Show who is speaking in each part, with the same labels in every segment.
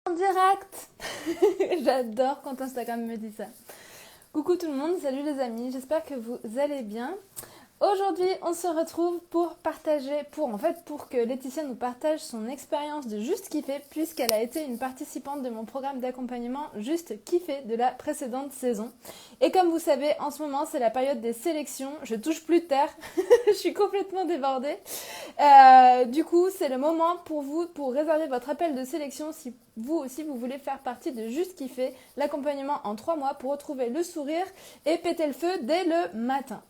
Speaker 1: En direct. J'adore quand Instagram me dit ça. Coucou tout le monde, salut les amis, j'espère que vous allez bien. Aujourd'hui, on se retrouve pour partager, pour que Laetitia nous partage son expérience de Juste Kiffer, puisqu'elle a été une participante de mon programme d'accompagnement Juste Kiffer de la précédente saison. Et comme vous savez, en ce moment, c'est la période des sélections. Je touche plus de terre, je suis complètement débordée. Du coup, c'est le moment pour vous, pour réserver votre appel de sélection si vous aussi vous voulez faire partie de Juste Kiffer, l'accompagnement en 3 mois pour retrouver le sourire et péter le feu dès le matin.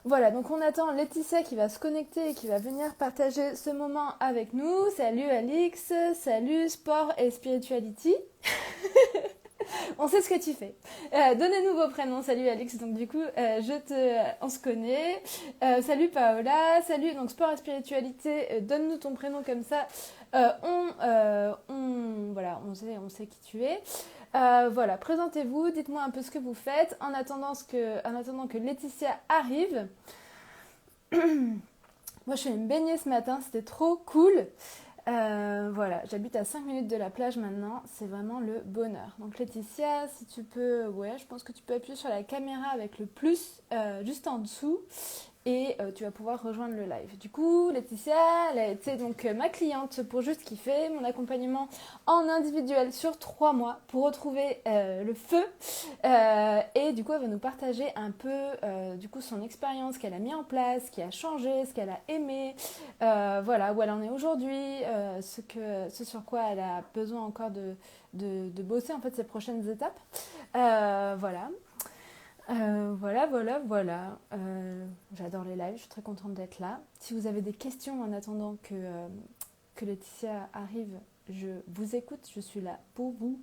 Speaker 1: Voilà, donc on attend Laetitia qui va se connecter et qui va venir partager ce moment avec nous. Salut Alix, salut Sport et Spirituality. On sait ce que tu fais. Donnez-nous vos prénoms. Salut Alix, donc du coup, on se connaît. Salut Paola, salut donc Sport et Spiritualité. Donne-nous ton prénom comme ça. Voilà, on sait qui tu es. Voilà, présentez-vous, dites-moi un peu ce que vous faites en attendant que Laetitia arrive. Moi, je suis allée me baigner ce matin, c'était trop cool. Voilà, j'habite à 5 minutes de la plage maintenant, c'est vraiment le bonheur. Donc Laetitia, si tu peux, ouais, je pense que tu peux appuyer sur la caméra avec le plus juste en dessous et tu vas pouvoir rejoindre le live. Du coup, Laetitia, elle a été donc ma cliente pour Juste Kiffer, mon accompagnement en individuel sur 3 mois pour retrouver le feu. Et du coup, elle va nous partager un peu du coup son expérience, ce qu'elle a mis en place, ce qui a changé, ce qu'elle a aimé, voilà, où elle en est aujourd'hui, ce sur quoi elle a besoin encore de bosser en fait ces prochaines étapes. Voilà. Voilà. J'adore les lives, je suis très contente d'être là. Si vous avez des questions en attendant que Laetitia arrive, je vous écoute, je suis là pour vous.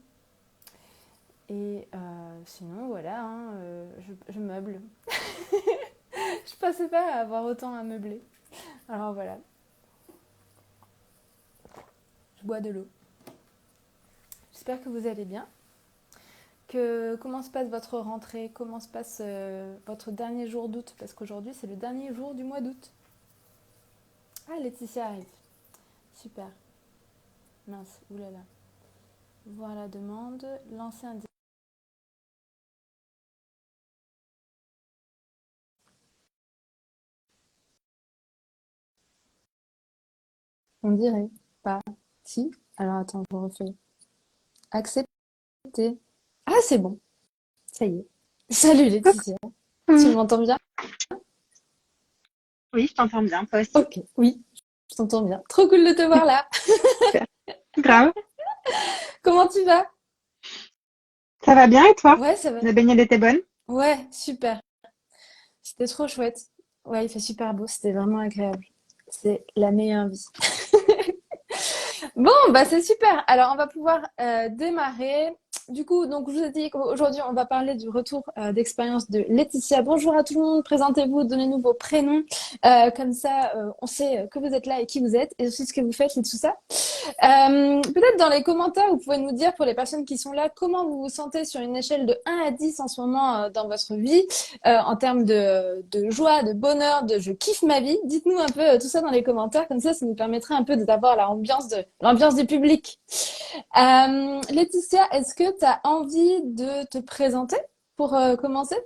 Speaker 1: Et sinon, voilà, hein, je meuble. Je pensais pas avoir autant à meubler. Alors voilà, je bois de l'eau. J'espère que vous allez bien. Comment se passe votre rentrée? Comment se passe votre dernier jour d'août? Parce qu'aujourd'hui, c'est le dernier jour du mois d'août. Ah, Laetitia arrive. Super. Mince, oulala. Voir la demande. Lancer un... On dirait pas. Si. Alors attends, je refais. Accepter. Ah, c'est bon. Ça y est. Salut Laetitia. Tu
Speaker 2: Coucou.
Speaker 1: m'entends bien?
Speaker 2: Oui, je t'entends bien, toi aussi.
Speaker 1: Ok, oui, je t'entends bien. Trop cool de te voir là.
Speaker 2: Super. Grave.
Speaker 1: Comment tu vas?
Speaker 2: Ça va bien et toi?
Speaker 1: Ouais, ça va.
Speaker 2: La baignade était bonne?
Speaker 1: Ouais, super. C'était trop chouette. Ouais, il fait super beau. C'était vraiment agréable. C'est la meilleure vie. Bon, bah c'est super. Alors, on va pouvoir démarrer. Du coup, donc je vous ai dit qu'aujourd'hui, on va parler du retour d'expérience de Laetitia. Bonjour à tout le monde. Présentez-vous, donnez-nous vos prénoms. Comme ça, on sait que vous êtes là et qui vous êtes et aussi ce que vous faites et tout ça. Peut-être dans les commentaires, vous pouvez nous dire pour les personnes qui sont là, comment vous vous sentez sur une échelle de 1 à 10 en ce moment dans votre vie, en termes de joie, de bonheur, de je kiffe ma vie. Dites-nous un peu tout ça dans les commentaires, comme ça nous permettrait un peu d'avoir l'ambiance du public. Laetitia, est-ce que tu as envie de te présenter pour commencer?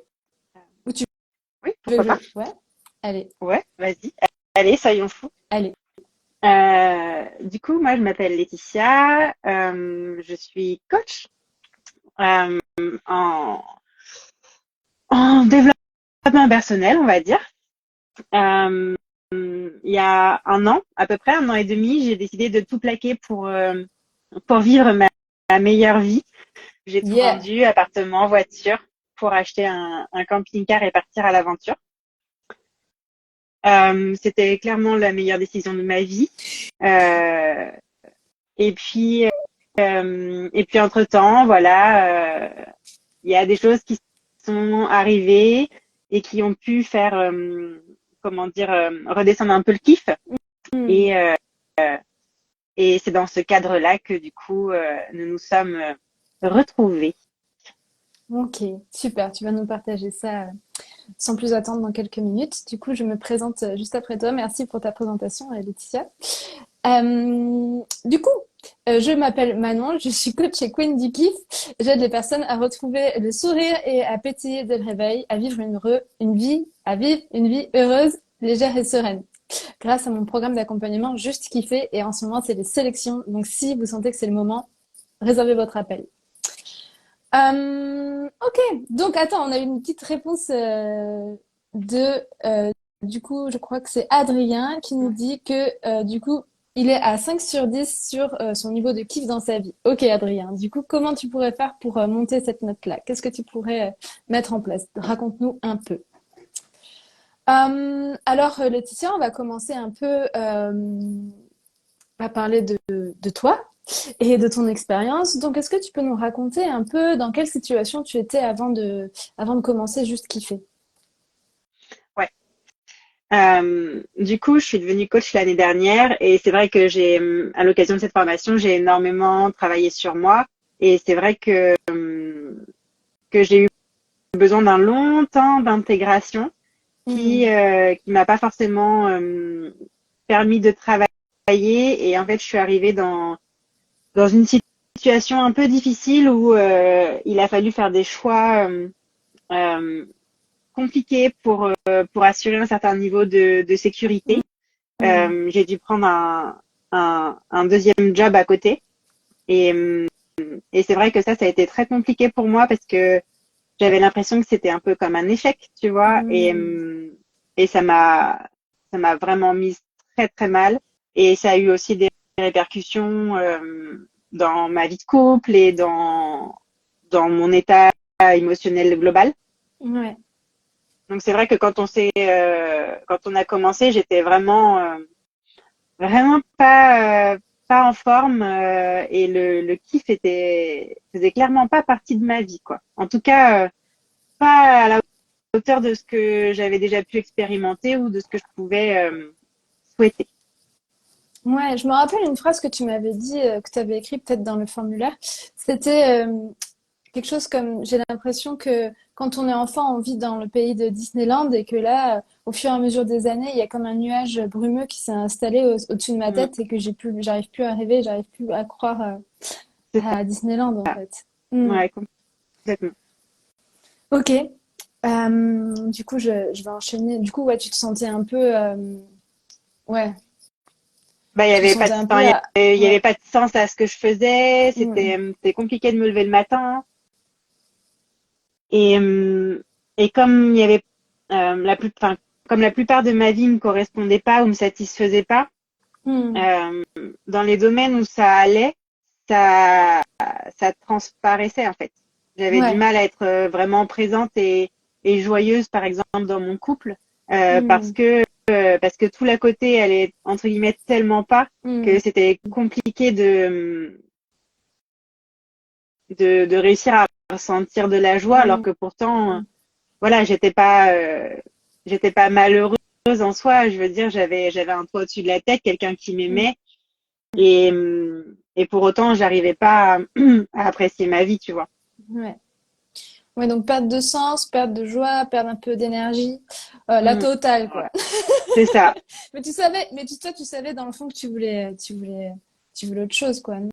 Speaker 1: Ou tu
Speaker 2: Oui,
Speaker 1: veux
Speaker 2: pourquoi
Speaker 1: que
Speaker 2: pas?
Speaker 1: Ouais, allez,
Speaker 2: Ouais, vas-y. Allez, soyons fous.
Speaker 1: allez.
Speaker 2: Du coup, moi, je m'appelle Laetitia. Je suis coach euh, en, en développement personnel, on va dire. Euh, il y a un an, à peu près, 1 an et demi, j'ai décidé de tout plaquer pour vivre ma meilleure vie. J'ai tout
Speaker 1: Yeah.
Speaker 2: vendu, appartement, voiture, pour acheter un camping-car et partir à l'aventure. C'était clairement la meilleure décision de ma vie. Euh, et puis, entre-temps, voilà, il y a des choses qui sont arrivées et qui ont pu faire, comment dire, redescendre un peu le kiff.
Speaker 1: Hmm.
Speaker 2: Et, euh, et c'est dans ce cadre-là que du coup, nous nous sommes retrouvés.
Speaker 1: Ok, super. Tu vas nous partager ça sans plus attendre dans quelques minutes. Du coup, je me présente juste après toi. Merci pour ta présentation, Laetitia. Du coup, Je m'appelle Manon, je suis coach chez Queen du Kiff. J'aide les personnes à retrouver le sourire et à pétiller dès le réveil, à vivre une vie heureuse, légère et sereine. Grâce à mon programme d'accompagnement Juste Kiffer, et en ce moment, c'est les sélections. Donc, si vous sentez que c'est le moment, réservez votre appel. Ok, donc attends, on a eu une petite réponse de, du coup, je crois que c'est Adrien qui nous dit que du coup, il est à 5 sur 10 sur son niveau de kiff dans sa vie. Ok, Adrien, du coup, comment tu pourrais faire pour monter cette note-là? Qu'est-ce que tu pourrais mettre en place? Raconte-nous un peu. Alors, Laetitia, on va commencer un peu à parler de toi et de ton expérience. Donc, est-ce que tu peux nous raconter un peu dans quelle situation tu étais avant de commencer Juste Kiffer?
Speaker 2: Ouais. Du coup, je suis devenue coach l'année dernière et c'est vrai que à l'occasion de cette formation, j'ai énormément travaillé sur moi et c'est vrai que j'ai eu besoin d'un long temps d'intégration
Speaker 1: Hmm.
Speaker 2: qui m'a pas forcément permis de travailler et en fait, je suis arrivée dans une situation un peu difficile où il a fallu faire des choix euh, compliqués pour assurer un certain niveau de sécurité.
Speaker 1: Hmm.
Speaker 2: J'ai dû prendre un deuxième job à côté. Et, et c'est vrai que ça a été très compliqué pour moi parce que j'avais l'impression que c'était un peu comme un échec, tu vois.
Speaker 1: Hmm.
Speaker 2: Et ça m'a vraiment mise très, très mal. Et ça a eu aussi des répercussions dans ma vie de couple et dans mon état émotionnel global.
Speaker 1: Ouais.
Speaker 2: Donc c'est vrai que quand on a commencé, j'étais vraiment vraiment pas en forme et le kiff faisait clairement pas partie de ma vie quoi. En tout cas, pas à la hauteur de ce que j'avais déjà pu expérimenter ou de ce que je pouvais souhaiter.
Speaker 1: Ouais, je me rappelle une phrase que tu m'avais dit, que tu avais écrit peut-être dans le formulaire. C'était quelque chose comme, j'ai l'impression que quand on est enfant, on vit dans le pays de Disneyland et que là, au fur et à mesure des années, il y a comme un nuage brumeux qui s'est installé au-dessus de ma
Speaker 2: Mm.
Speaker 1: tête et que j'arrive plus à rêver, j'arrive plus à croire
Speaker 2: C'est
Speaker 1: à Disneyland en
Speaker 2: ça.
Speaker 1: fait. Hmm.
Speaker 2: Ouais, complètement.
Speaker 1: Ok. Du coup, je vais enchaîner. Du coup, ouais, tu te sentais un peu, ouais,
Speaker 2: Bah,
Speaker 1: tu te sentais un peu à,
Speaker 2: il y avait
Speaker 1: ouais.
Speaker 2: pas de sens à ce que je faisais.
Speaker 1: Hmm.
Speaker 2: C'était compliqué de me lever le matin. Et, et comme il y avait enfin, comme la plupart de ma vie me correspondait pas ou me satisfaisait pas,
Speaker 1: Hmm.
Speaker 2: euh, dans les domaines où ça allait, ça, ça transparaissait en fait. J'avais du
Speaker 1: Ouais.
Speaker 2: mal à être vraiment présente et joyeuse, par exemple, dans mon couple,
Speaker 1: Hmm.
Speaker 2: parce que tout l'à côté allait entre guillemets tellement pas
Speaker 1: Hmm.
Speaker 2: que c'était compliqué de réussir à ressentir de la joie, alors
Speaker 1: Hmm.
Speaker 2: que pourtant, voilà, j'étais pas malheureuse en soi. Je veux dire, j'avais un toit au-dessus de la tête, quelqu'un qui
Speaker 1: Hmm.
Speaker 2: m'aimait, et pour autant, j'arrivais pas à apprécier ma vie, tu vois.
Speaker 1: Ouais. Ouais, donc perte de sens, perte de joie, perte un peu d'énergie, la
Speaker 2: Mm,
Speaker 1: totale, quoi.
Speaker 2: c'est ça.
Speaker 1: Mais tu savais, toi, tu savais dans le fond que tu voulais autre chose, quoi. Non.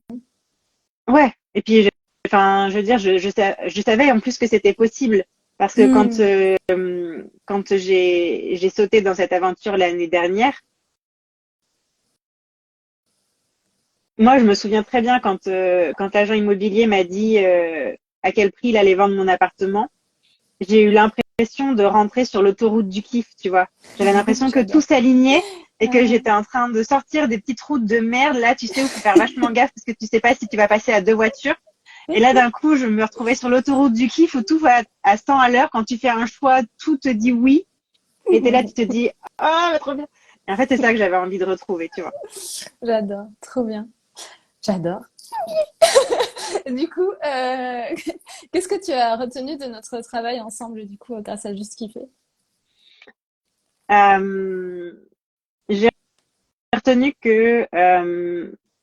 Speaker 2: Ouais. Et puis, enfin, je veux dire, je savais en plus que c'était possible parce que
Speaker 1: Hmm.
Speaker 2: quand j'ai sauté dans cette aventure l'année dernière, moi, je me souviens très bien quand l'agent immobilier m'a dit à quel prix il allait vendre mon appartement. J'ai eu l'impression de rentrer sur l'autoroute du kiff, tu vois. J'avais l'impression que tout
Speaker 1: J'adore.
Speaker 2: s'alignait et que
Speaker 1: Ah.
Speaker 2: j'étais en train de sortir des petites routes de merde, là, tu sais, où il faut faire vachement gaffe parce que tu sais pas si tu vas passer à deux voitures. Et là, d'un coup, je me retrouvais sur l'autoroute du kiff où tout va à 100 à l'heure. Quand tu fais un choix, tout te dit oui. Et t'es là, tu te dis, ah, trop bien. Et en fait, c'est ça que j'avais envie de retrouver, tu vois.
Speaker 1: J'adore, trop bien. J'adore. Du coup, qu'est-ce que tu as retenu de notre travail ensemble, du coup, grâce à Juste Kiffer?
Speaker 2: Euh, j'ai retenu que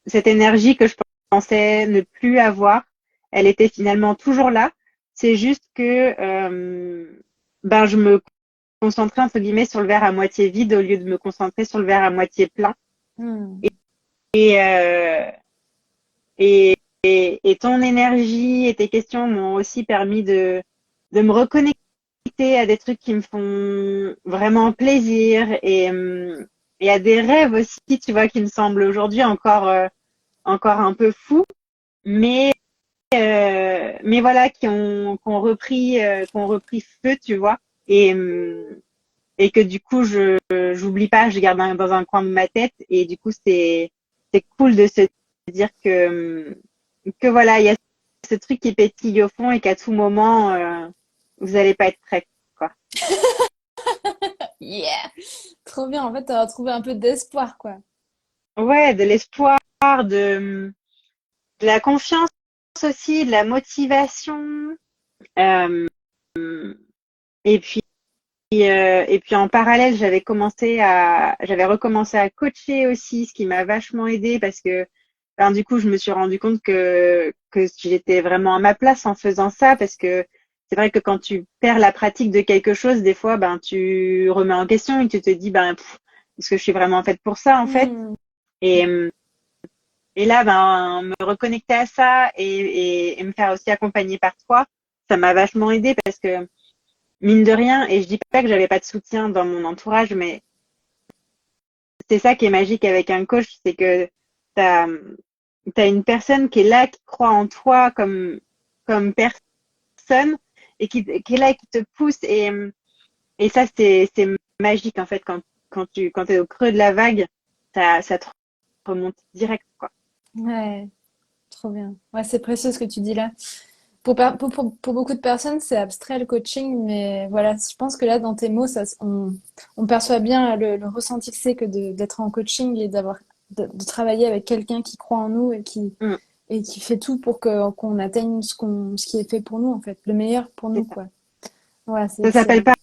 Speaker 2: cette énergie que je pensais ne plus avoir, elle était finalement toujours là. C'est juste que ben, je me concentrais entre guillemets sur le verre à moitié vide au lieu de me concentrer sur le verre à moitié plein.
Speaker 1: Hmm.
Speaker 2: Et, euh, et ton énergie et tes questions m'ont aussi permis de me reconnecter à des trucs qui me font vraiment plaisir et à des rêves aussi, tu vois, qui me semblent aujourd'hui encore un peu fous, mais voilà, qui ont repris feu, tu vois, et que du coup j'oublie pas, je garde dans un coin de ma tête, et du coup c'est cool de se dire que voilà, il y a ce truc qui pétille au fond et qu'à tout moment vous allez pas être prêt, quoi.
Speaker 1: Yeah! Trop bien. En fait, tu as retrouvé un peu d'espoir, quoi.
Speaker 2: Ouais, de l'espoir, de la confiance aussi, de la motivation, euh, et puis et puis en parallèle, j'avais recommencé à coacher aussi, ce qui m'a vachement aidé parce que, ben, du coup, je me suis rendu compte que j'étais vraiment à ma place en faisant ça parce que c'est vrai que quand tu perds la pratique de quelque chose, des fois, ben, tu remets en question et tu te dis, ben, est-ce que je suis vraiment faite pour ça, en fait?
Speaker 1: Hmm.
Speaker 2: Et, et là, ben, me reconnecter à ça et me faire aussi accompagner par toi, ça m'a vachement aidé parce que, mine de rien, et je dis pas que j'avais pas de soutien dans mon entourage, mais c'est ça qui est magique avec un coach, c'est que t'as, t'as une personne qui est là, qui croit en toi comme personne et qui est là et qui te pousse et ça c'est magique en fait quand t'es au creux de la vague, ça te remonte direct quoi.
Speaker 1: Ouais, trop bien. Ouais, c'est précieux ce que tu dis là. Pour beaucoup de personnes, c'est abstrait le coaching, mais voilà, je pense que là, dans tes mots, on perçoit bien le ressenti que c'est que d'être en coaching et de travailler avec quelqu'un qui croit en nous
Speaker 2: Mm,
Speaker 1: et qui fait tout pour qu'on atteigne ce qui est fait pour nous, en fait, le meilleur pour
Speaker 2: c'est
Speaker 1: nous,
Speaker 2: ça.
Speaker 1: quoi. Ouais, c'est
Speaker 2: Ça s'appelle
Speaker 1: excellent.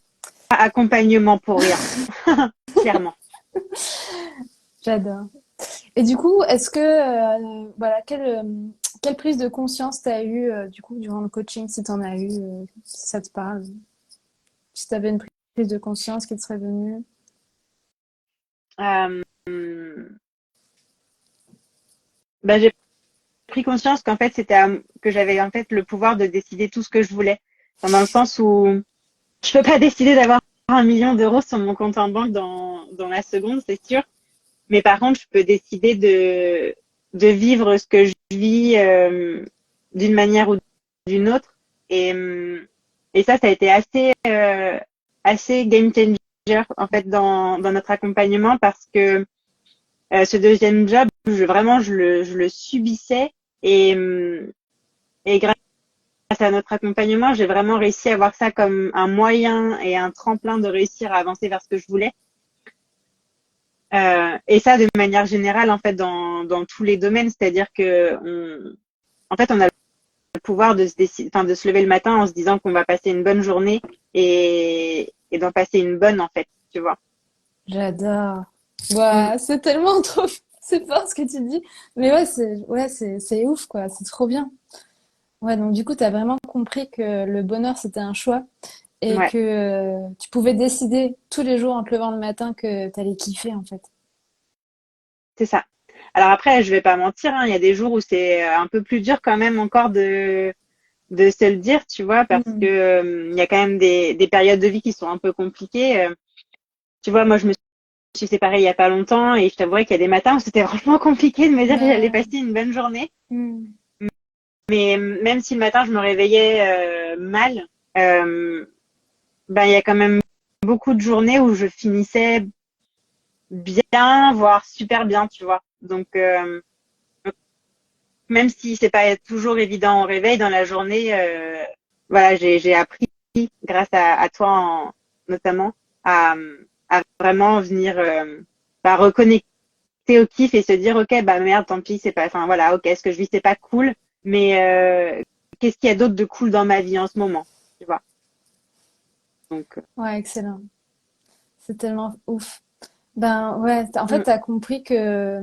Speaker 2: pas accompagnement pour rien, clairement.
Speaker 1: J'adore. Et du coup, est-ce que, voilà, quelle prise de conscience t'as eu, du coup, durant le coaching, si t'en as eu, si ça te parle? Si tu avais une prise de conscience qui te serait venue.
Speaker 2: Euh, bah, j'ai pris conscience qu'en fait que j'avais en fait le pouvoir de décider tout ce que je voulais. Enfin, dans le sens où je peux pas décider d'avoir 1 million d'euros sur mon compte en banque dans la seconde, c'est sûr. Mais par contre, je peux décider de vivre ce que je vis d'une manière ou d'une autre. Et, et ça a été assez game changer en fait dans notre accompagnement parce que ce deuxième job, vraiment, je le subissais et grâce à notre accompagnement, j'ai vraiment réussi à voir ça comme un moyen et un tremplin de réussir à avancer vers ce que je voulais. Et ça, de manière générale, en fait, dans tous les domaines, c'est-à-dire que en fait, on a le pouvoir de se décider, enfin, de se lever le matin en se disant qu'on va passer une bonne journée et d'en passer une bonne, en fait, tu vois.
Speaker 1: J'adore.
Speaker 2: Mm.
Speaker 1: Ouah, c'est tellement trop. C'est fort ce que tu dis. Mais c'est ouf, quoi. C'est trop bien. Ouais, donc du coup, tu as vraiment compris que le bonheur, c'était un choix et
Speaker 2: Ouais,
Speaker 1: que tu pouvais décider tous les jours en te levant le matin que tu allais kiffer, en fait.
Speaker 2: c'est ça. Alors après, je vais pas mentir, hein, il y a des jours où c'est un peu plus dur quand même encore de se le dire, tu vois, parce que
Speaker 1: Mm.
Speaker 2: il y a quand même des périodes de vie qui sont un peu compliquées. Tu vois, moi, je me suis séparée il y a pas longtemps et je t'avouerais qu'il y a des matins où c'était franchement compliqué de me dire que j'allais
Speaker 1: Ouais.
Speaker 2: passer une bonne journée.
Speaker 1: Mm.
Speaker 2: Mais même si le matin je me réveillais mal, euh, ben il y a quand même beaucoup de journées où je finissais bien, voire super bien, tu vois. Donc même si c'est pas toujours évident au réveil dans la journée, voilà, j'ai appris grâce à toi notamment à, à vraiment venir bah, reconnecter au kiff et se dire ok bah merde tant pis c'est pas enfin voilà ok ce que je vis c'est pas cool mais qu'est-ce qu'il y a d'autre de cool dans ma vie en ce moment tu vois donc
Speaker 1: Ouais, excellent. C'est tellement ouf. Ben ouais, en fait,
Speaker 2: mm,
Speaker 1: tu as compris que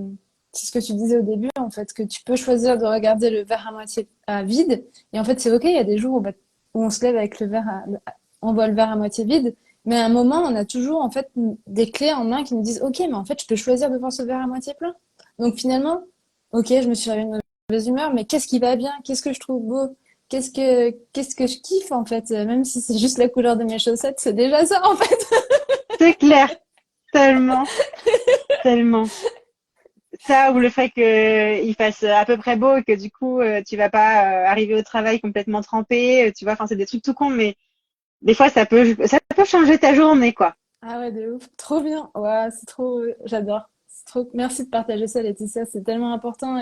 Speaker 1: c'est ce que tu disais au début, en fait, que tu peux choisir de regarder le verre à moitié à vide. Et en fait, c'est OK, il y a des jours où on se lève avec on voit le verre à moitié vide. Mais à un moment, on a toujours, en fait, des clés en main qui nous disent, OK, mais en fait, je peux choisir de voir ce verre à moitié plein. Donc finalement, OK, je me suis réveillée mauvaise humeur, mais qu'est-ce qui va bien? Qu'est-ce que je trouve beau? Qu'est-ce que je kiffe en fait? Même si c'est juste la couleur de mes chaussettes, c'est déjà ça en fait.
Speaker 2: C'est clair, tellement, tellement. Ça ou le fait qu'il fasse à peu près beau et que du coup, tu vas pas arriver au travail complètement trempé, tu vois. Enfin, c'est des trucs tout cons, mais des fois, ça peut changer ta journée, quoi.
Speaker 1: Ah ouais, de ouf. Trop bien. Ouais, c'est trop, j'adore. C'est trop, merci de partager ça, Laetitia. C'est tellement important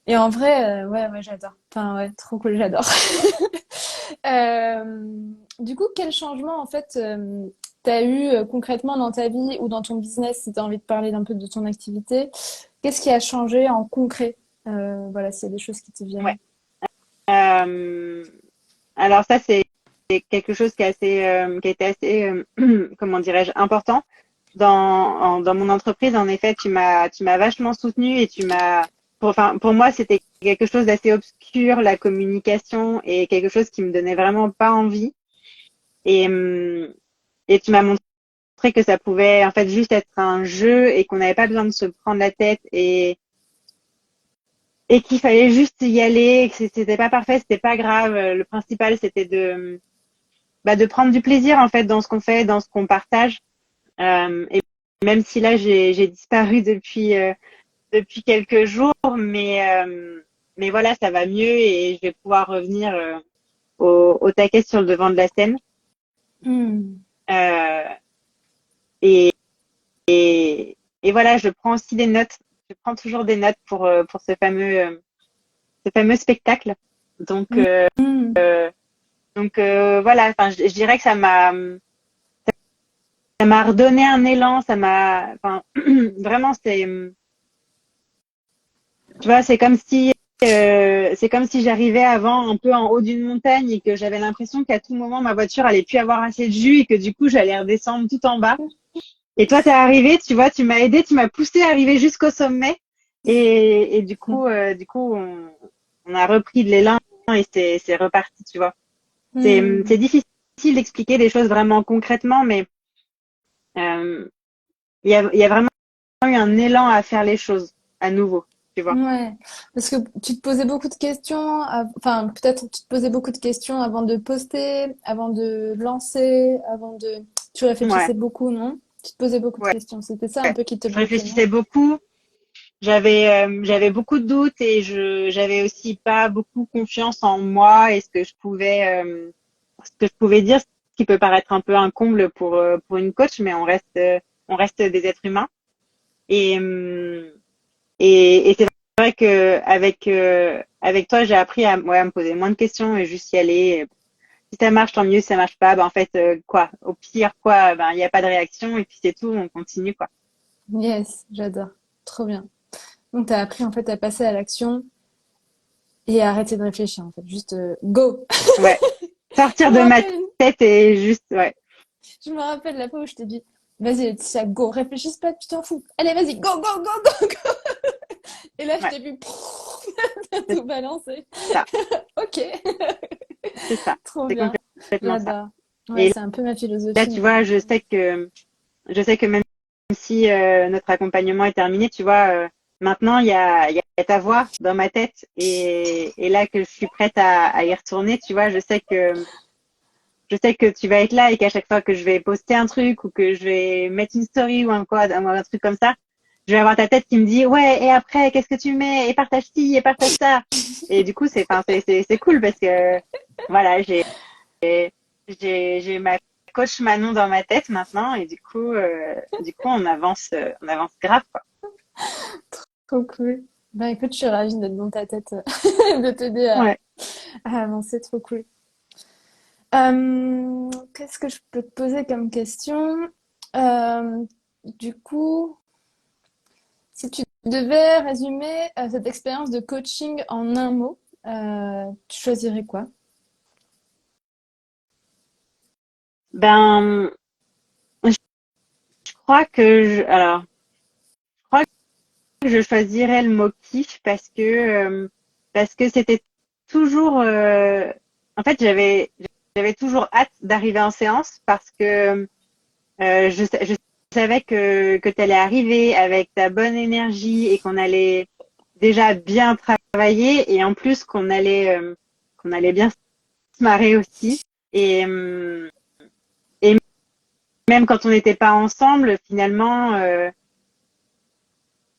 Speaker 1: et en vrai, ouais, ouais, j'adore. Enfin, ouais, trop cool, j'adore. Euh, du coup, quel changement en fait t'as eu concrètement dans ta vie ou dans ton business, si t'as envie de parler d'un peu de ton activité, qu'est-ce qui a changé en concret? Voilà, s'il y a des choses qui te
Speaker 2: Ouais.
Speaker 1: viennent.
Speaker 2: Euh, alors ça, c'est quelque chose qui a été assez, comment dirais-je, important dans mon entreprise. En effet, tu m'as vachement soutenue et enfin, pour moi, c'était quelque chose d'assez obscur, la communication, et quelque chose qui me donnait vraiment pas envie. Et, et tu m'as montré que ça pouvait en fait juste être un jeu et qu'on n'avait pas besoin de se prendre la tête et qu'il fallait juste y aller, et que c'était pas parfait, c'était pas grave. Le principal, c'était de prendre du plaisir en fait dans ce qu'on fait, dans ce qu'on partage. Et même si là j'ai disparu depuis quelques jours, mais voilà, ça va mieux et je vais pouvoir revenir au taquet sur le devant de la scène.
Speaker 1: Hmm.
Speaker 2: Euh, et, et voilà, je prends aussi des notes. Je prends toujours des notes pour ce fameux spectacle. Donc,
Speaker 1: Hmm.
Speaker 2: voilà, enfin, je dirais que ça m'a redonné un élan, enfin, vraiment, tu vois, c'est comme si j'arrivais avant un peu en haut d'une montagne et que j'avais l'impression qu'à tout moment ma voiture allait plus avoir assez de jus et que du coup j'allais redescendre tout en bas. Et toi, t'es arrivé, tu vois, tu m'as aidé, tu m'as poussé à arriver jusqu'au sommet. Et du coup, on a repris de l'élan et c'est reparti, tu vois. C'est
Speaker 1: Hmm.
Speaker 2: difficile d'expliquer des choses vraiment concrètement, mais euh, il y a vraiment eu un élan à faire les choses à nouveau, tu vois.
Speaker 1: Ouais, parce que tu te posais beaucoup de questions, enfin peut-être tu te posais beaucoup de questions avant de poster, avant de lancer, Tu
Speaker 2: Ouais,
Speaker 1: réfléchissais beaucoup, non? Tu te posais beaucoup de
Speaker 2: ouais.
Speaker 1: questions. C'était ça un peu qui te
Speaker 2: Je
Speaker 1: bloquait, non?
Speaker 2: réfléchissais beaucoup. J'avais beaucoup de doutes et j'avais aussi pas beaucoup confiance en moi et ce que je pouvais dire, ce qui peut paraître un peu un comble pour une coach, mais on reste des êtres humains. Et, et c'est vrai que avec toi, j'ai appris à me poser moins de questions et juste y aller. Si ça marche, tant mieux. Si ça marche pas, ben en fait, quoi, au pire, quoi, ben il n'y a pas de réaction et puis c'est tout, on continue, quoi.
Speaker 1: Yes, j'adore. Trop bien. Donc t'as appris en fait à passer à l'action et à arrêter de réfléchir en fait. Juste go.
Speaker 2: Ouais,
Speaker 1: Je
Speaker 2: sortir
Speaker 1: me
Speaker 2: de ma
Speaker 1: rappelle,
Speaker 2: tête et juste, ouais,
Speaker 1: je me rappelle la fois où je t'ai dit, vas-y Laetitia, go, réfléchis pas, tu t'en fous. Allez, vas-y, go, go, go, go, go. Et là je
Speaker 2: ouais,
Speaker 1: t'ai vu
Speaker 2: c'est
Speaker 1: tout balancer.
Speaker 2: ça,
Speaker 1: Ok.
Speaker 2: c'est ça,
Speaker 1: Trop
Speaker 2: c'est
Speaker 1: bien.
Speaker 2: complètement ça.
Speaker 1: J'adore. Ouais,
Speaker 2: Et
Speaker 1: c'est un peu ma
Speaker 2: là,
Speaker 1: philosophie
Speaker 2: tu vois,
Speaker 1: maintenant.
Speaker 2: je sais que même si notre accompagnement est terminé, tu vois, maintenant il y a ta voix dans ma tête et là que je suis prête à y retourner, tu vois, je sais que tu vas être là et qu'à chaque fois que je vais poster un truc ou que je vais mettre une story ou un truc comme ça, je vais avoir ta tête qui me dit ouais et après qu'est-ce que tu mets et partage ci et partage ça et du coup enfin, c'est cool parce que voilà j'ai ma coach Manon dans ma tête maintenant et du coup on avance grave quoi.
Speaker 1: Trop cool. Bah écoute, je suis ravie d'être dans ta tête, de t'aider
Speaker 2: Ouais.
Speaker 1: à avancer. Trop cool. Qu'est-ce que je peux te poser comme question? Euh, du coup, si tu devais résumer cette expérience de coaching en un mot, tu choisirais quoi?
Speaker 2: Ben je crois que je crois que je choisirais le mot kiff parce que c'était toujours en fait j'avais toujours hâte d'arriver en séance parce que je savais que tu allais arriver avec ta bonne énergie et qu'on allait déjà bien travaillé et en plus qu'on allait bien se marrer aussi. Et même quand on n'était pas ensemble, finalement,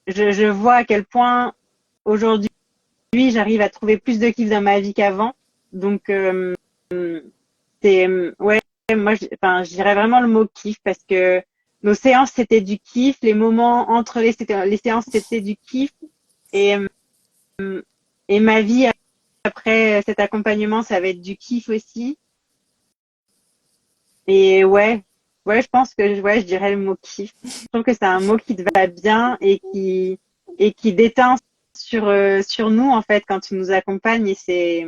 Speaker 2: je vois à quel point aujourd'hui j'arrive à trouver plus de kiff dans ma vie qu'avant. Donc c'est ouais, moi enfin je dirais vraiment le mot kiff parce que nos séances c'était du kiff, les moments entre les séances c'était du kiff et et ma vie après cet accompagnement ça va être du kiff aussi. Et ouais, je pense que ouais, je dirais le mot kiff. Je trouve que c'est un mot qui te va bien et qui déteint sur nous en fait quand tu nous accompagnes et c'est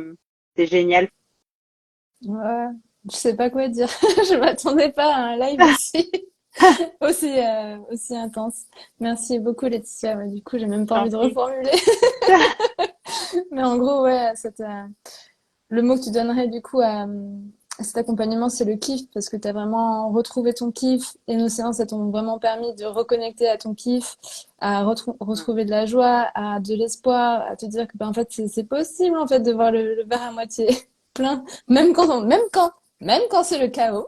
Speaker 2: génial.
Speaker 1: Ouais, je sais pas quoi dire. Je m'attendais pas à un live aussi intense. Merci beaucoup, Laetitia. Ouais, du coup, j'ai même pas
Speaker 2: J'en
Speaker 1: envie de
Speaker 2: prie.
Speaker 1: reformuler. Mais en gros, ouais, le mot que tu donnerais du coup à cet accompagnement, c'est le kiff, parce que tu as vraiment retrouvé ton kiff et nos séances, elles t'ont vraiment permis de reconnecter à ton kiff, à retrouver de la joie, à de l'espoir, à te dire que ben, en fait, c'est possible en fait de voir le verre à moitié plein, même quand c'est le chaos,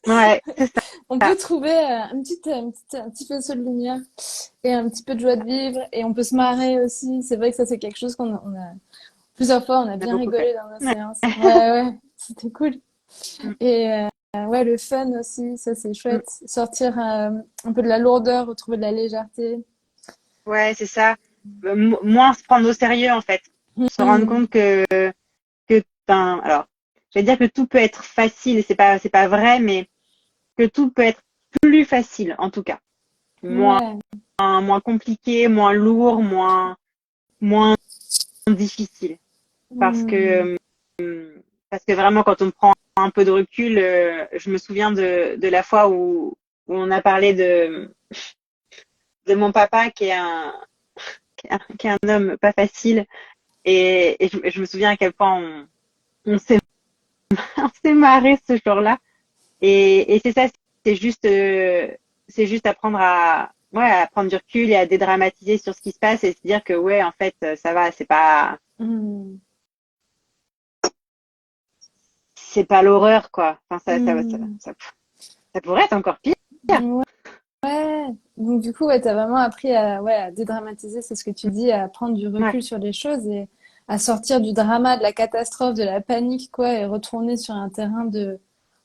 Speaker 2: Ouais, c'est
Speaker 1: on
Speaker 2: ça.
Speaker 1: peut trouver un petit faisceau de lumière et un petit peu de joie de vivre et on peut se marrer aussi. C'est vrai que ça, c'est quelque chose on a plusieurs fois, on a
Speaker 2: On a
Speaker 1: bien
Speaker 2: beaucoup fait.
Speaker 1: rigolé dans nos
Speaker 2: Ouais.
Speaker 1: séances. Ouais, ouais, c'était cool.
Speaker 2: Mm,
Speaker 1: Et ouais, le fun aussi, ça c'est
Speaker 2: mm.
Speaker 1: chouette. Sortir un peu de la lourdeur, retrouver de la légèreté.
Speaker 2: Ouais, c'est ça. Moins se prendre au sérieux en fait. Se rendre
Speaker 1: Mhm.
Speaker 2: compte alors, je vais dire que tout peut être facile, et c'est pas vrai, mais que tout peut être plus facile en tout cas.
Speaker 1: Ouais.
Speaker 2: Moins compliqué, moins lourd, moins difficile. Parce
Speaker 1: Mhm.
Speaker 2: que, parce que vraiment, quand on prend un peu de recul, je me souviens de la fois où on a parlé de mon papa qui est un homme pas facile. Et je me souviens à quel point on s'est, on s'est marré ce jour-là. Et c'est ça, c'est juste, euh, c'est juste apprendre ouais, à prendre du recul et à dédramatiser sur ce qui se passe et se dire que ouais, en fait, ça va,
Speaker 1: Mhm.
Speaker 2: c'est pas l'horreur, quoi. Enfin,
Speaker 1: Mhm.
Speaker 2: ça pourrait être encore pire.
Speaker 1: Ouais. Ouais. Donc du coup, ouais, t'as vraiment appris ouais, à dédramatiser, c'est ce que tu dis, à prendre du
Speaker 2: Ouais,
Speaker 1: recul sur les choses et à sortir du drama, de la catastrophe, de la panique, quoi, et retourner sur un terrain de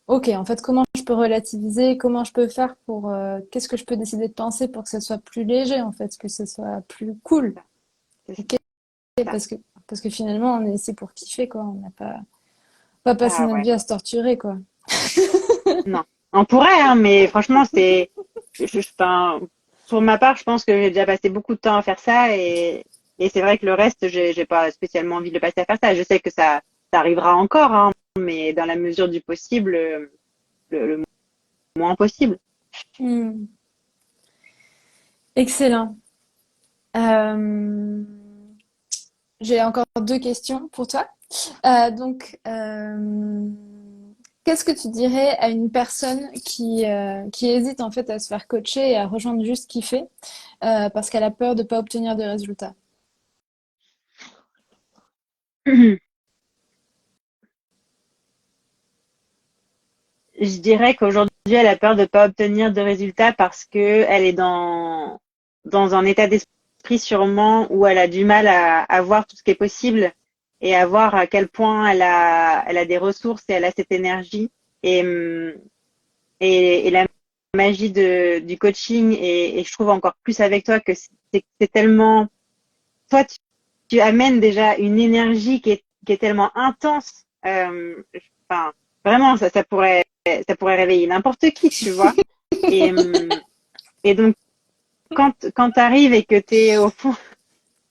Speaker 1: OK, en fait, comment je peux relativiser? Comment je peux faire pour qu'est-ce que je peux décider de penser pour que ce soit plus léger, en fait, que ce soit plus cool.
Speaker 2: c'est
Speaker 1: OK,
Speaker 2: ça.
Speaker 1: parce que finalement, on est ici pour kiffer, quoi. On n'a pas passé
Speaker 2: Ah
Speaker 1: notre
Speaker 2: ouais,
Speaker 1: vie à se torturer, quoi.
Speaker 2: non. On pourrait, hein, mais franchement, enfin, pour ma part, je pense que j'ai déjà passé beaucoup de temps à faire ça et c'est vrai que le reste, j'ai pas spécialement envie de le passer à faire ça. Je sais que ça arrivera encore, hein, mais dans la mesure du possible, le moins possible.
Speaker 1: Hmm. Excellent. Euh, J'ai encore deux questions pour toi. Qu'est-ce que tu dirais à une personne qui hésite en fait à se faire coacher et à rejoindre juste kiffer parce qu'elle a peur de pas obtenir de résultats?
Speaker 2: Je dirais qu'aujourd'hui, elle a peur de pas obtenir de résultats parce que elle est dans un état d'esprit sûrement où elle a du mal à voir tout ce qui est possible et à voir à quel point elle a des ressources et elle a cette énergie. Et, et la magie du coaching, et je trouve encore plus avec toi que c'est tellement, toi, tu amènes déjà une énergie qui est tellement intense. Enfin, vraiment, ça pourrait réveiller n'importe qui, tu vois. Et, et donc, quand tu arrives et que tu es au fond,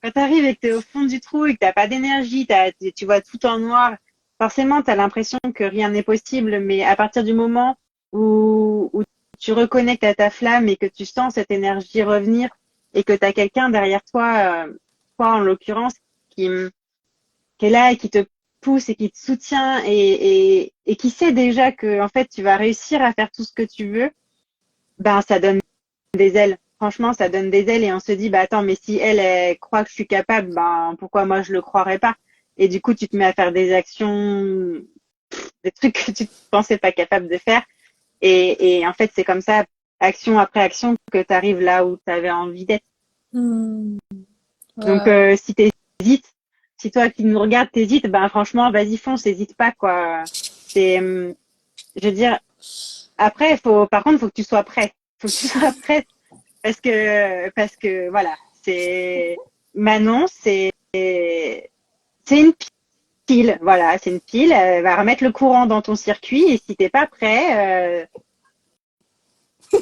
Speaker 2: quand t'arrives et que t'es au fond du trou et que t'as pas d'énergie, tu vois tout en noir, forcément, tu as l'impression que rien n'est possible. Mais à partir du moment où tu reconnectes à ta flamme et que tu sens cette énergie revenir et que tu as quelqu'un derrière toi, toi en l'occurrence, qui, qui est là et qui te pousse et qui te soutient et qui sait déjà que en fait tu vas réussir à faire tout ce que tu veux, ben ça donne des ailes. franchement, ça donne des ailes et on se dit, bah attends, mais si elle, elle croit que je suis capable, ben pourquoi moi je le croirais pas? Et du coup, tu te mets à faire des actions, des trucs que tu ne pensais pas capable de faire. Et en fait, c'est comme ça, action après action, que tu arrives là où tu avais envie d'être.
Speaker 1: Hmm.
Speaker 2: Donc,
Speaker 1: Ouais.
Speaker 2: si t'hésites, si toi qui nous regardes t'hésites, ben franchement, vas-y, fonce, hésite pas, quoi. C'est, je veux dire, après, par contre, faut que tu sois prêt. Faut que tu sois prête parce que voilà, c'est Manon, c'est une pile, voilà, c'est une pile. Elle va remettre le courant dans ton circuit et si t'es pas prêt,
Speaker 1: Tu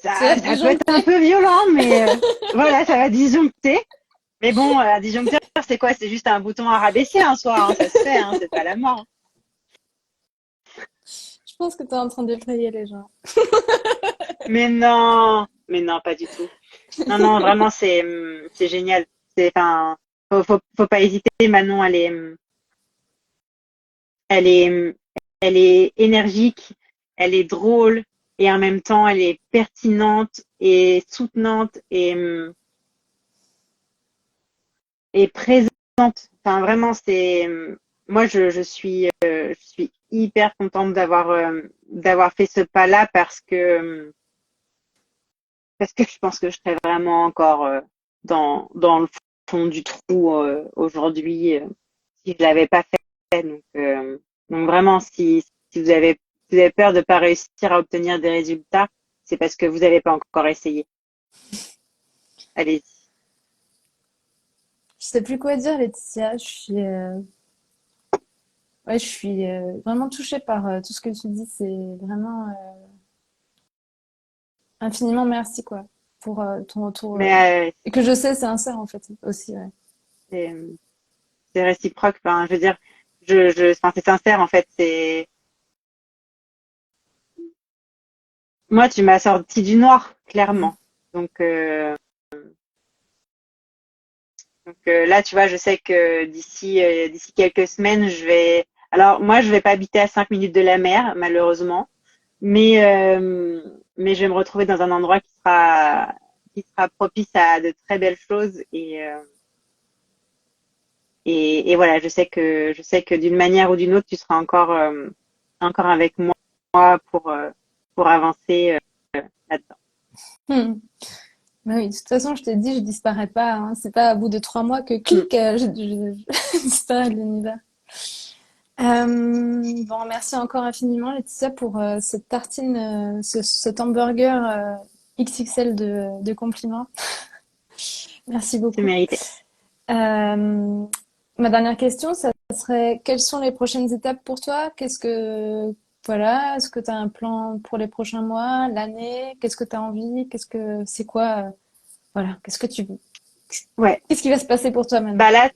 Speaker 1: vas
Speaker 2: ça peut être un
Speaker 1: disjoncter.
Speaker 2: peu violent, mais voilà, ça va disjoncter. Mais bon, un disjoncteur, c'est quoi? C'est juste un bouton à rabaisser un soir, hein, ça se fait, hein, c'est pas la mort.
Speaker 1: Je pense que tu es en train d'effrayer les gens.
Speaker 2: Mais non, pas du tout. Non, non, vraiment, c'est génial. Enfin, faut pas hésiter. Manon, elle est, elle est énergique, elle est drôle et en même temps, elle est pertinente et soutenante et présente. Enfin, vraiment, moi, je suis hyper contente d'avoir fait ce pas-là parce que je pense que je serais vraiment encore dans le fond du trou aujourd'hui si je l'avais pas fait. Donc vraiment, si vous avez peur de ne pas réussir à obtenir des résultats, c'est parce que vous n'avez pas encore essayé. Allez-y.
Speaker 1: Je sais plus quoi dire, Laetitia. Ouais, je suis vraiment touchée par tout ce que tu dis. C'est vraiment infiniment merci, quoi, pour ton retour.
Speaker 2: Mais
Speaker 1: Et que je sais, c'est sincère, en fait, aussi. Ouais.
Speaker 2: c'est c'est réciproque. Enfin, je veux dire, enfin, c'est sincère en fait. C'est moi, tu m'as sorti du noir, clairement. Donc, euh, donc là, tu vois, je sais que d'ici quelques semaines, je vais. Alors moi, je vais pas habiter à 5 minutes de la mer, malheureusement, mais je vais me retrouver dans un endroit qui sera propice à de très belles choses et voilà, je sais que d'une manière ou d'une autre, tu seras encore avec moi pour avancer là-dedans.
Speaker 1: Hmm. Bah oui, de toute façon, je t'ai dit, je disparais pas, hein. C'est pas à bout de 3 mois que
Speaker 2: Mm.
Speaker 1: clic, je disparais de l'univers. Bon, merci encore infiniment, Laetitia, pour cette tartine, cet hamburger XXL de compliments. Merci
Speaker 2: C'est
Speaker 1: beaucoup.
Speaker 2: mérité.
Speaker 1: Euh, Ma dernière question, ça serait quelles sont les prochaines étapes pour toi? Voilà, est-ce que tu as un plan pour les prochains mois, l'année? Qu'est-ce que tu as envie? C'est quoi, voilà,
Speaker 2: Ouais.
Speaker 1: qu'est-ce qui va se passer pour toi maintenant?
Speaker 2: Bah là,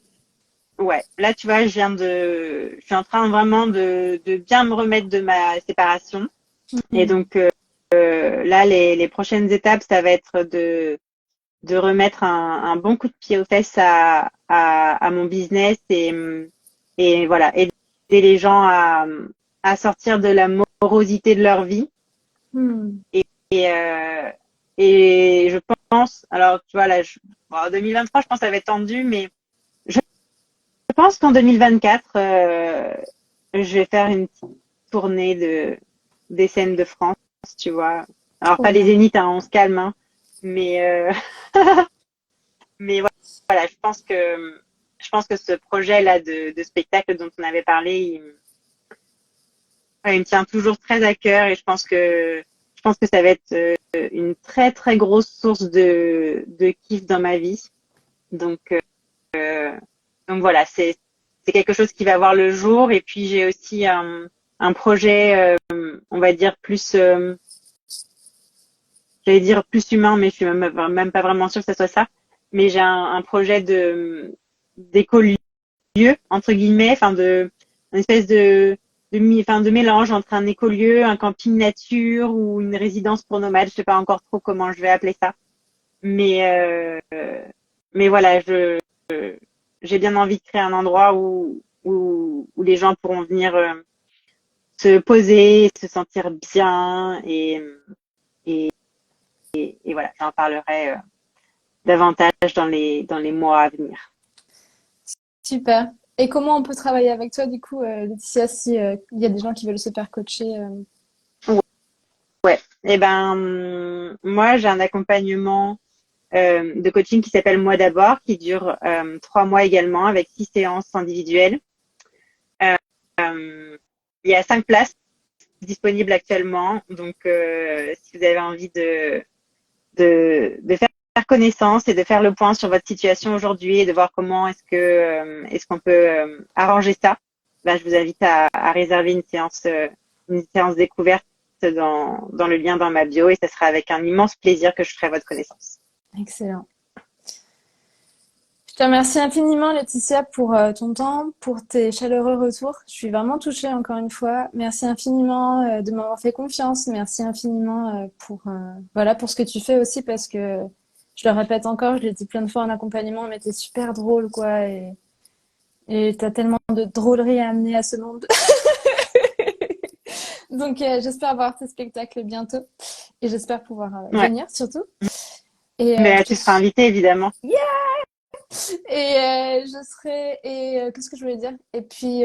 Speaker 2: ouais. Là, tu vois, je suis en train vraiment de bien me remettre de ma séparation. Et
Speaker 1: Hmm.
Speaker 2: donc là, les prochaines étapes, ça va être de remettre un bon coup de pied aux fesses à mon business et voilà, aider les gens à sortir de la morosité de leur vie.
Speaker 1: Hmm.
Speaker 2: Et, euh, et je pense, alors tu vois, là, bon, en 2023, je pense que ça va être tendu, mais je pense qu'en 2024, je vais faire une petite tournée des scènes de France, tu vois. Alors,
Speaker 1: Trop
Speaker 2: pas les
Speaker 1: bien.
Speaker 2: zéniths, hein, on se calme, hein, mais, mais voilà, je pense que ce projet-là de spectacle dont on avait parlé, ouais, il me tient toujours très à cœur et je pense que ça va être une très très grosse source de kiff dans ma vie. Donc euh, donc voilà, c'est quelque chose qui va voir le jour et puis j'ai aussi un projet, on va dire plus, j'allais dire plus humain, mais je suis même pas vraiment sûre que ce soit ça. Mais j'ai un projet d'écolieu entre guillemets, enfin une espèce enfin, de mélange entre un écolieu, un camping nature ou une résidence pour nomades. Je sais pas encore trop comment je vais appeler ça. Mais, mais voilà, j'ai bien envie de créer un endroit où les gens pourront venir se poser, se sentir bien et et voilà, j'en parlerai davantage dans les mois à venir.
Speaker 1: Super. Et comment on peut travailler avec toi, du coup, Laetitia, si il y a des gens qui veulent se faire coacher
Speaker 2: Ouais. Eh ben, moi, j'ai un accompagnement de coaching qui s'appelle Moi d'abord, qui dure 3 mois également, avec 6 séances individuelles. Euh, il y a 5 places disponibles actuellement, donc si vous avez envie de faire connaissance et de faire le point sur votre situation aujourd'hui et de voir comment est-ce qu'on peut arranger ça, ben, je vous invite à réserver une séance découverte dans le lien dans ma bio et ce sera avec un immense plaisir que je ferai votre connaissance.
Speaker 1: Excellent. Je te remercie infiniment, Laetitia, pour ton temps, pour tes chaleureux retours. Je suis vraiment touchée encore une fois. Merci infiniment de m'avoir fait confiance. Merci infiniment voilà, pour ce que tu fais aussi, parce que je le répète encore, je l'ai dit plein de fois en accompagnement, mais t'es super drôle, quoi, et t'as tellement de drôlerie à amener à ce monde. Donc, j'espère voir tes spectacles bientôt et j'espère pouvoir
Speaker 2: Ouais.
Speaker 1: venir surtout. Et
Speaker 2: Mais tu seras invitée évidemment.
Speaker 1: je serai. Et qu'est-ce que je voulais dire? Et puis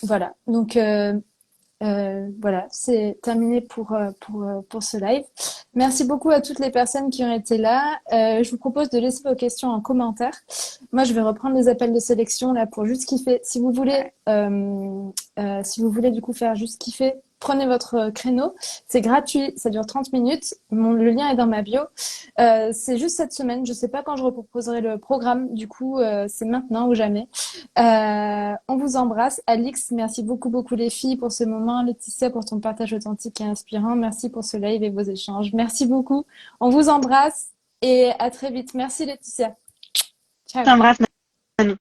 Speaker 1: voilà. Donc voilà, c'est terminé pour ce live. Merci beaucoup à toutes les personnes qui ont été là. Je vous propose de laisser vos questions en commentaire. Moi, je vais reprendre les appels de sélection là pour juste kiffer. Si vous voulez du coup faire juste kiffer, prenez votre créneau. C'est gratuit, ça dure 30 minutes. Le lien est dans ma bio. C'est juste cette semaine. Je sais pas quand je reproposerai le programme. Du coup, c'est maintenant ou jamais. On vous embrasse. Alix, merci beaucoup, beaucoup les filles pour ce moment. Laetitia, pour ton partage authentique et inspirant. Merci pour ce live et vos échanges. Merci beaucoup. On vous embrasse et à très vite. Merci Laetitia. Ciao.
Speaker 2: J'embrasse Manu.